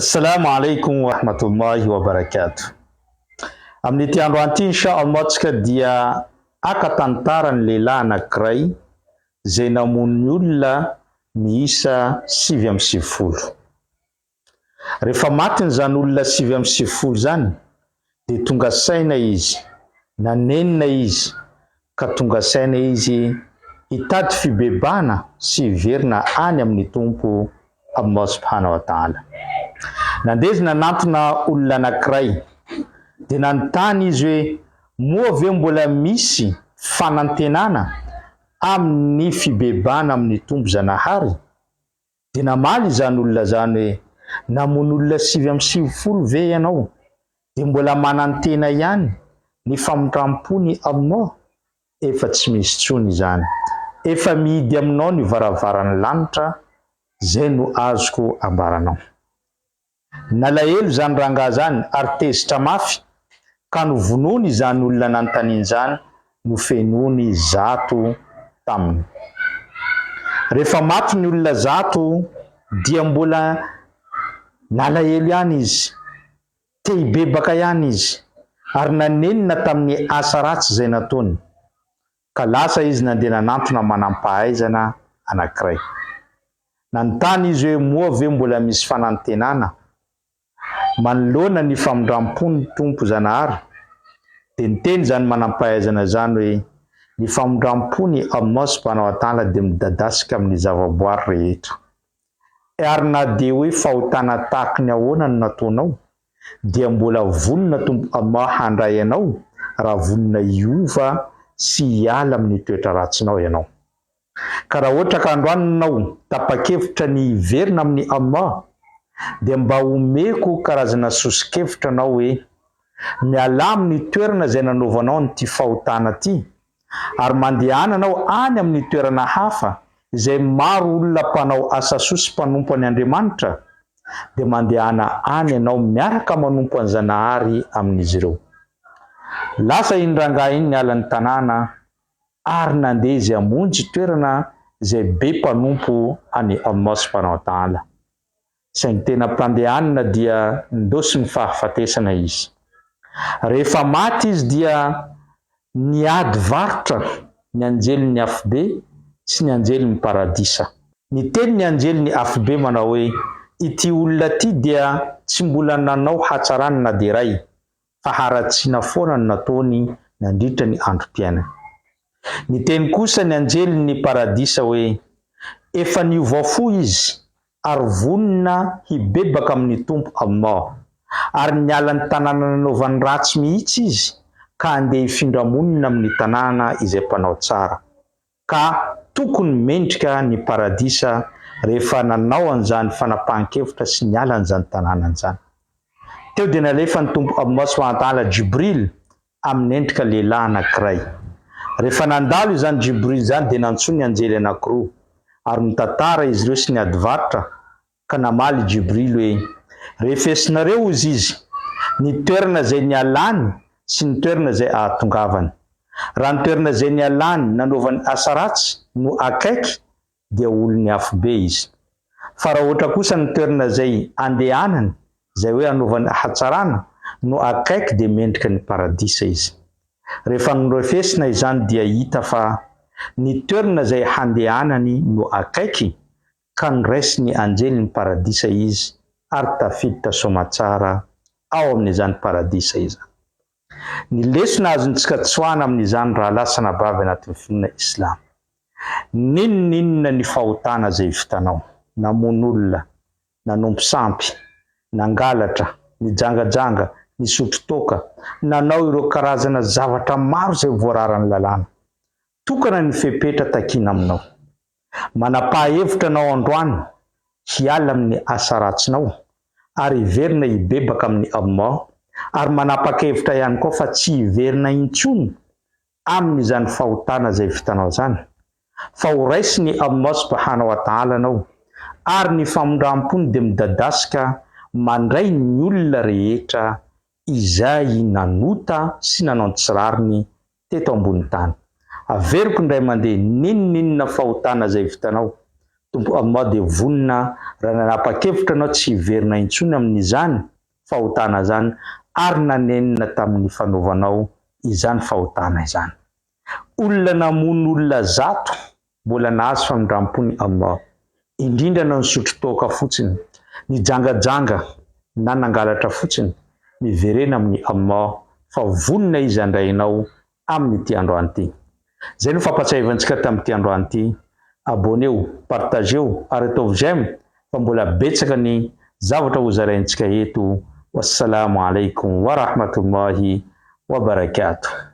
Assalamu alaikum wa rahmatullahi wa barakatuh. Amin'ity andro anty inshallah tsika dia aka-tantara ny lehilahy anankiray zay namony ny olona miisa 750. Rehefa maty zany olona 750 zany dia tonga saina izy, nanenina izy ka tonga saina izy hitady fibebana sy hiverina any amin'ny tompo Allah subhanahu wa ta'ala. Nandezi nanantona olona anankiray dia nanontany izy hoe moa ve mbola misy fanantenana amin'ny fibebana amin'ny tompo Zanahary? Dia namaly zany olona zany hoe namony olona 750 ve ianao dia mbola manantena ihany ny famondram-pony Allah? Efa tsy misy tsony zany, efa mihidy aminao ny varavaran'ny lanitra, zay no azoko ambaranao. Nalahelo zany rangahy zany ary tezitra mafy ka novonony zany olona nanontaniany zany, nofenony zato taminy. Rehefa maty ny olona zato dia mbola nalahelo ihany izy, te hibebaka ihany izy ary nanenina tamin'ny asa ratsy zay nataony, ka lasa izy nandeha nanantona manam-pahaizana anankiray. Nanontany izy hoe moa ve mbola misy fanantenana manoloana ny famondram-pony tompo Zanahary? Dia niteny zany manam-pahaizana zany hoe ny famondram-pony Allah subhanahu wa ta'ala dia midadasika amin'ny zavaboary rehetra, ary na dia hoe fahotana tahaka ny ahoana no nataonao dia mbola vonona tompo Allah handray anao raha vonona hiova sy hiala amin'ny toetra ratsinao ianao. Ka raha ohatra ka androanonao tapa-kevitra ny hiverina amin'ny Allah dia mba omeko karazana sosikevitra anao hoe miala amin'ny toerana izay nanaovanao nyity fahotana ty, ary mandehananao any amin'ny toerana hafa izay maro olona mpanao asa sosy mpanompo any Andriamanitra, dia mandehana any ianao miaraka manompo any Zanahary amin'izy ireo. Lasa iny rangahy iny niala ny tanàna ary nandeha izy hamonjy toerana izay be mpanompo any Allah subhanahu wa ta'ala. Saingy tena mpandehanana dia ndosy ny fahafatesana izy. Rehefa maty izy dia niady varotra ny anjelin'ny afobe sy ny anjelin'ny paradisa. Niteny ny anjelin'ny afobe manao hoe ity olona ty dia tsy mbola nanao hatsarany na dia iray, fa haratsiana foana no nataony nandritra ny androm-piainany. Niteny kosa ny anjelin'ny paradisa hoe efa niova fo izy ary vonona hibebaka amin'ny tompo Allah, ary niala ny tanàna nanaovany ratsy mihitsy izy ka andeha hifindra monina amin'ny tanàna izay mpanao tsara, ka tokony mendrika ny paradisa rehefa nanao an'izany fanapahan-kevitra sy niala an'izany tanàna an'izany. Teo dia nalefa ny tompo Allah subhanahu wa ta'ala Jibril amin'ny endrika lehilahy anankiray. Rehefa nandalo izany Jibril zany dia nantsoa ny anjely anankiroa ary nitantara izy ireo sy niady varotra, ka namaly Jibril hoe rehefesinareo ozy izy ny toerana izay nialany sy ny toerana izay ahatongavany. Raha ny toerana izay nialany nanaovany asa ratsy no akaiky dia olony afobe izy, fa raha ohatra kosa ny toerana izay andehanany izay hoe anaovany hatsarana no akaiky dia mendrika ny paradisa izy. Rehefa norefesina izany dia hita fa ny toerana izay handehanany no akaiky, ka niraisy ny anjelin'ny paradisa izy ary tafiditra soamatsara ao amin'izany paradisa izany. Ny lesona azontsika tsoahana amin'izany raha lasa nabavy anatin'ny fiangonana Islam: ninona ny fahotana izay vitanao, namony olona, nanompo sampy, nangalatra, nijangajanga, nisotro toaka, nanao ireo karazana zavatra maro izay voararan'ny lalàna. Tokana ny fepetra takiana aminao. Manapa-hevitra anao androany hiala amin'ny asa ratsinao ary hiverina hibebaka amin'ny Allah, ary manapa-kevitra ihany koa fa tsy hiverina intsony amin'izany fahotana izay vitanao zany, fa ho raisiny Allah subhanahu wa ta'ala anao, ary ny famondram-pony dia midadasika mandray ny olona rehetra izay nanota sy nanao tsy rariny teto ambony tany. Averiko indray mandeha ninona fahotana izay vitanao tompo Allah dia vonina raha nanapa-kevitra anao tsy hiverina intsony amin'izany fahotana zany ary nanenina tamin'ny fanaovanao izany fahotana izany. Olona namono olona zato mbola nahazo famindram-pony Allah. Indrindra na nisotro toaka fotsiny, nijangajanga na nangalatra fotsiny, miverena amin'ny Allah fa vonina izy andrainao amin'ity androany ity. Zay no fampatsiavantsika tamin'ity androany ity. Abonnez-vous, partagez-vous, ary ataovy j'aime fa mbola betsaka ny zavatra hozaraintsika eto. Wassalamu alaikum wa rahmatullahi wa barakatuh.